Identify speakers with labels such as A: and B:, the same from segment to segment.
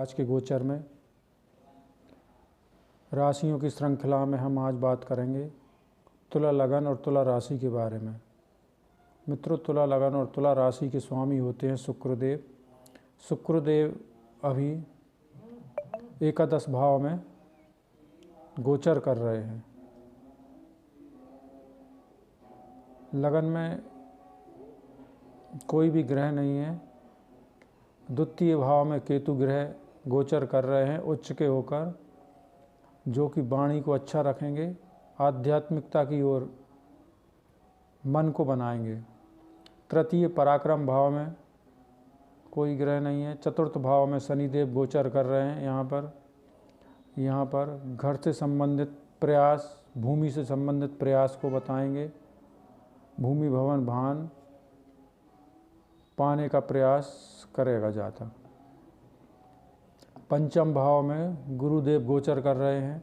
A: आज के गोचर में राशियों की श्रृंखला में हम आज बात करेंगे तुला लगन और तुला राशि के बारे में। मित्रों, तुला लगन और तुला राशि के स्वामी होते हैं शुक्रदेव। शुक्रदेव अभी एकादश भाव में गोचर कर रहे हैं। लगन में कोई भी ग्रह नहीं है। द्वितीय भाव में केतु ग्रह गोचर कर रहे हैं उच्च के होकर, जो कि वाणी को अच्छा रखेंगे, आध्यात्मिकता की ओर मन को बनाएंगे। तृतीय पराक्रम भाव में कोई ग्रह नहीं है। चतुर्थ भाव में शनिदेव गोचर कर रहे हैं। यहाँ पर घर से संबंधित प्रयास, भूमि से संबंधित प्रयास को बताएंगे। भूमि भवन भान पाने का प्रयास करेगा जातक। पंचम भाव में गुरुदेव गोचर कर रहे हैं।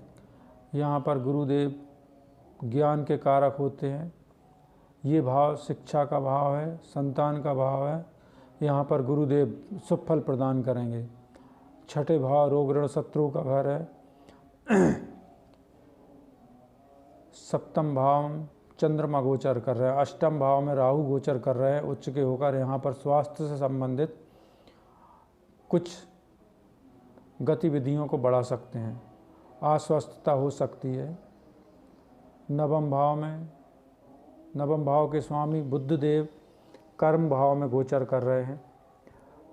A: यहाँ पर गुरुदेव ज्ञान के कारक होते हैं। ये भाव शिक्षा का भाव है, संतान का भाव है। यहाँ पर गुरुदेव शुभ फल प्रदान करेंगे। छठे भाव रोग ऋण शत्रु का घर है। सप्तम भाव चंद्रमा गोचर कर रहे हैं। अष्टम भाव में राहु गोचर कर रहे हैं उच्च के होकर। यहाँ पर स्वास्थ्य से संबंधित कुछ गतिविधियों को बढ़ा सकते हैं, अस्वस्थता हो सकती है। नवम भाव के स्वामी बुधदेव कर्म भाव में गोचर कर रहे हैं।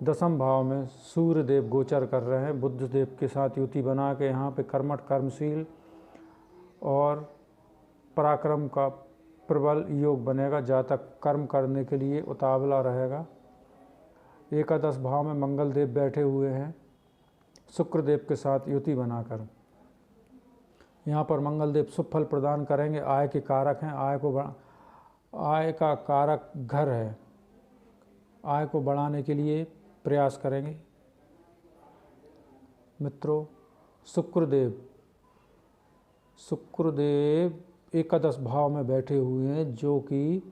A: दसम भाव में सूर्यदेव गोचर कर रहे हैं। बुधदेव के साथ युति बना के यहाँ पे कर्मठ, कर्मशील और पराक्रम का प्रबल योग बनेगा। जातक कर्म करने के लिए उतावला रहेगा। एकादश भाव में मंगल देव बैठे हुए हैं शुक्रदेव के साथ युति बनाकर। यहाँ पर मंगल देव शुभ फल प्रदान करेंगे। आय के कारक हैं। आय का कारक घर है। आय को बढ़ाने के लिए प्रयास करेंगे। मित्रों, शुक्रदेव एकादश भाव में बैठे हुए हैं, जो कि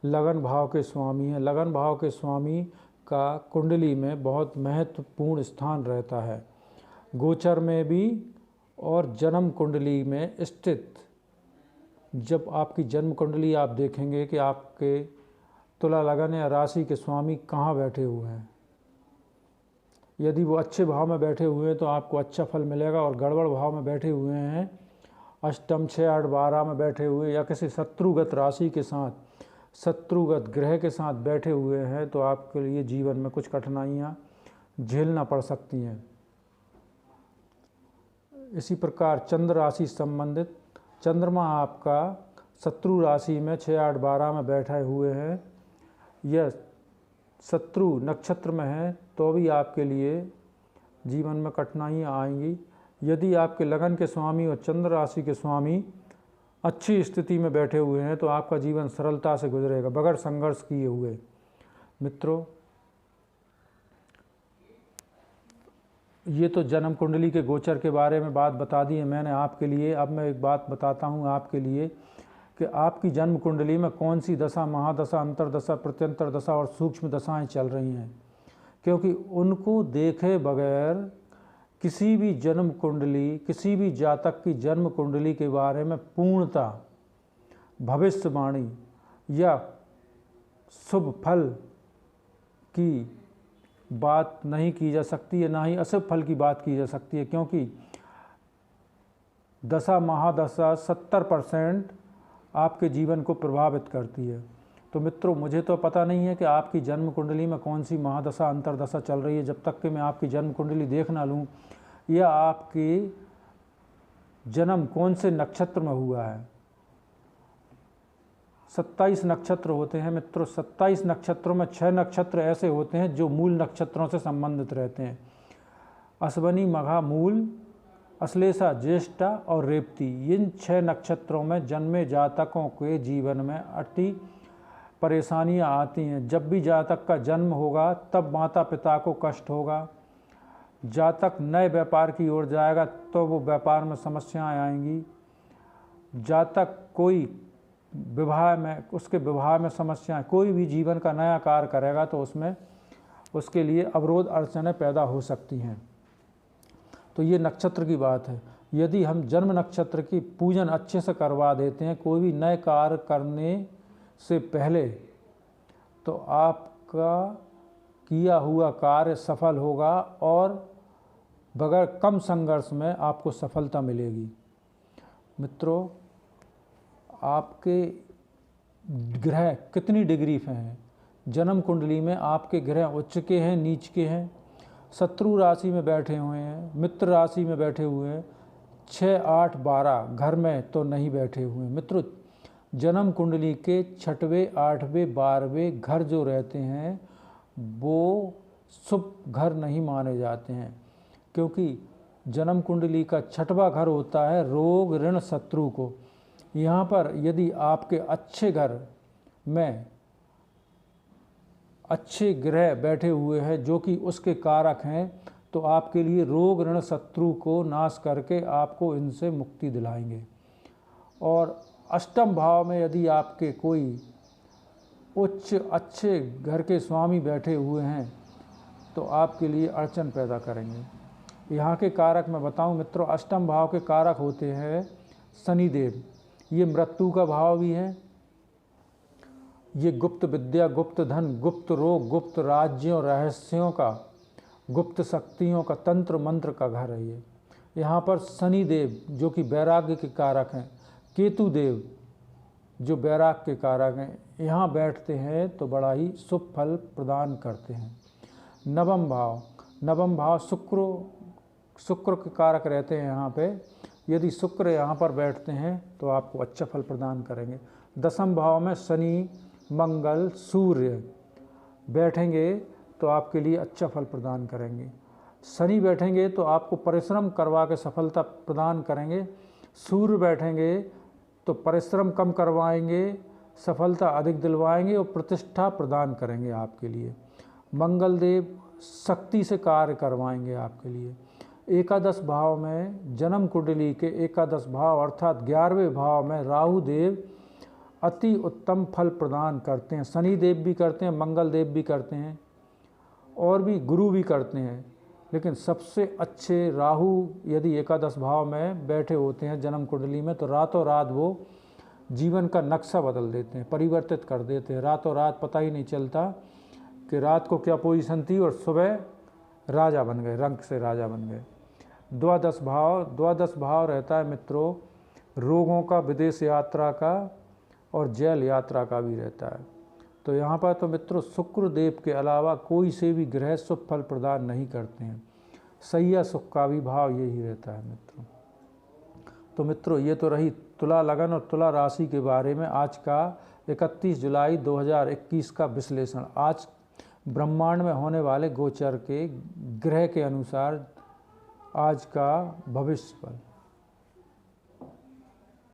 A: लगन भाव के स्वामी हैं। लगन भाव के स्वामी का कुंडली में बहुत महत्वपूर्ण स्थान रहता है, गोचर में भी और जन्म कुंडली में स्थित। जब आपकी जन्म कुंडली आप देखेंगे कि आपके तुला लगन या राशि के स्वामी कहाँ बैठे हुए हैं। यदि वो अच्छे भाव में बैठे हुए हैं तो आपको अच्छा फल मिलेगा, और गड़बड़ भाव में बैठे हुए हैं, अष्टम 6, 8, 12 में बैठे हुए या किसी शत्रुगत राशि के साथ, शत्रुगत ग्रह के साथ बैठे हुए हैं, तो आपके लिए जीवन में कुछ कठिनाइयाँ झेलना पड़ सकती हैं। इसी प्रकार चंद्र राशि संबंधित चंद्रमा आपका शत्रु राशि में 6, 8, 12 में बैठे हुए हैं, यह शत्रु नक्षत्र में है, तो भी आपके लिए जीवन में कठिनाइयाँ आएंगी। यदि आपके लगन के स्वामी और चंद्र राशि के स्वामी अच्छी स्थिति में बैठे हुए हैं तो आपका जीवन सरलता से गुजरेगा, बगैर संघर्ष किए हुए। मित्रों, ये तो जन्म कुंडली के गोचर के बारे में बात बता दी है मैंने आपके लिए। अब मैं एक बात बताता हूँ आपके लिए कि आपकी जन्म कुंडली में कौन सी दशा, महादशा, अंतरदशा, प्रत्यंतर दशा और सूक्ष्म दशाएं चल रही हैं, क्योंकि उनको देखे बगैर किसी भी जन्म कुंडली, किसी भी जातक की जन्म कुंडली के बारे में पूर्णता भविष्यवाणी या शुभ फल की बात नहीं की जा सकती है, ना ही अशुभ फल की बात की जा सकती है, क्योंकि दशा महादशा 70% आपके जीवन को प्रभावित करती है। तो मित्रों, मुझे तो पता नहीं है कि आपकी जन्म कुंडली में कौन सी महादशा, अंतरदशा चल रही है, जब तक कि मैं आपकी जन्म कुंडली देख ना लूँ, या आपकी जन्म कौन से नक्षत्र में हुआ है। 27 नक्षत्र होते हैं मित्रों। 27 नक्षत्रों में 6 नक्षत्र ऐसे होते हैं जो मूल नक्षत्रों से संबंधित रहते हैं। अश्वनी, मघा, मूल, अश्लेषा, ज्येष्ठा और रेवती। इन 6 नक्षत्रों में जन्मे जातकों के जीवन में अति परेशानियां आती हैं। जब भी जातक का जन्म होगा तब माता पिता को कष्ट होगा। जातक नए व्यापार की ओर जाएगा तो वो व्यापार में समस्याएं आएंगी। जातक कोई विवाह में, उसके विवाह में समस्याएं, कोई भी जीवन का नया कार्य करेगा तो उसमें उसके लिए अवरोध अड़चनें पैदा हो सकती हैं। तो ये नक्षत्र की बात है। यदि हम जन्म नक्षत्र की पूजन अच्छे से करवा देते हैं कोई भी नए कार्य करने से पहले, तो आपका किया हुआ कार्य सफल होगा और बगैर कम संघर्ष में आपको सफलता मिलेगी। मित्रों, आपके ग्रह कितनी डिग्री पे हैं? जन्म कुंडली में आपके ग्रह उच्च के हैं, नीच के हैं, शत्रु राशि में बैठे हुए हैं, मित्र राशि में बैठे हुए हैं, 6, 8, 12 घर में तो नहीं बैठे हुए हैं। मित्रों, जन्म कुंडली के 6वें, 8वें, 12वें घर जो रहते हैं वो शुभ घर नहीं माने जाते हैं, क्योंकि जन्म कुंडली का 6वां घर होता है रोग, ऋण, शत्रु को। यहाँ पर यदि आपके अच्छे घर में अच्छे ग्रह बैठे हुए हैं जो कि उसके कारक हैं, तो आपके लिए रोग, ऋण, शत्रु को नाश करके आपको इनसे मुक्ति दिलाएंगे। और अष्टम भाव में यदि आपके कोई उच्च अच्छे घर के स्वामी बैठे हुए हैं तो आपके लिए अड़चन पैदा करेंगे। यहाँ के कारक मैं बताऊं मित्रों, अष्टम भाव के कारक होते हैं शनिदेव। ये मृत्यु का भाव भी है, ये गुप्त विद्या, गुप्त धन, गुप्त रोग, गुप्त राज्यों, रहस्यों का, गुप्त शक्तियों का, तंत्र मंत्र का घर है ये। यहाँ पर शनिदेव जो कि वैराग्य के कारक हैं, केतु देव जो वैराग्य के कारक हैं, यहाँ बैठते हैं तो बड़ा ही शुभ फल प्रदान करते हैं। नवम भाव शुक्र के कारक रहते हैं यहाँ पे। यदि शुक्र यहाँ पर बैठते हैं तो आपको अच्छा फल प्रदान करेंगे। दसम भाव में शनि, मंगल, सूर्य बैठेंगे तो आपके लिए अच्छा फल प्रदान करेंगे। शनि बैठेंगे तो आपको परिश्रम करवा के सफलता प्रदान करेंगे। सूर्य बैठेंगे तो परिश्रम कम करवाएंगे, सफलता अधिक दिलवाएंगे और प्रतिष्ठा प्रदान करेंगे आपके लिए। मंगल देव शक्ति से कार्य करवाएंगे आपके लिए। एकादश भाव में जन्म कुंडली के एकादश भाव अर्थात 11वें भाव में राहु देव अति उत्तम फल प्रदान करते हैं। शनि देव भी करते हैं, मंगल देव भी करते हैं और भी गुरु भी करते हैं, लेकिन सबसे अच्छे राहु यदि एकादश भाव में बैठे होते हैं जन्म कुंडली में तो रातों रात वो जीवन का नक्शा बदल देते हैं, परिवर्तित कर देते हैं। रातों रात पता ही नहीं चलता कि रात को क्या पोजीशन थी और सुबह राजा बन गए, रंग से राजा बन गए। द्वादश भाव रहता है मित्रों रोगों का, विदेश यात्रा का और जेल यात्रा का भी रहता है। तो यहाँ पर तो मित्रों शुक्र देव के अलावा कोई से भी ग्रह शुभ फल प्रदान नहीं करते हैं। सैया सुख का भी भाव यही रहता है मित्रों। तो मित्रों ये तो रही तुला लगन और तुला राशि के बारे में आज का 31 जुलाई 2021 का विश्लेषण। आज ब्रह्मांड में होने वाले गोचर के ग्रह के अनुसार आज का भविष्य फल।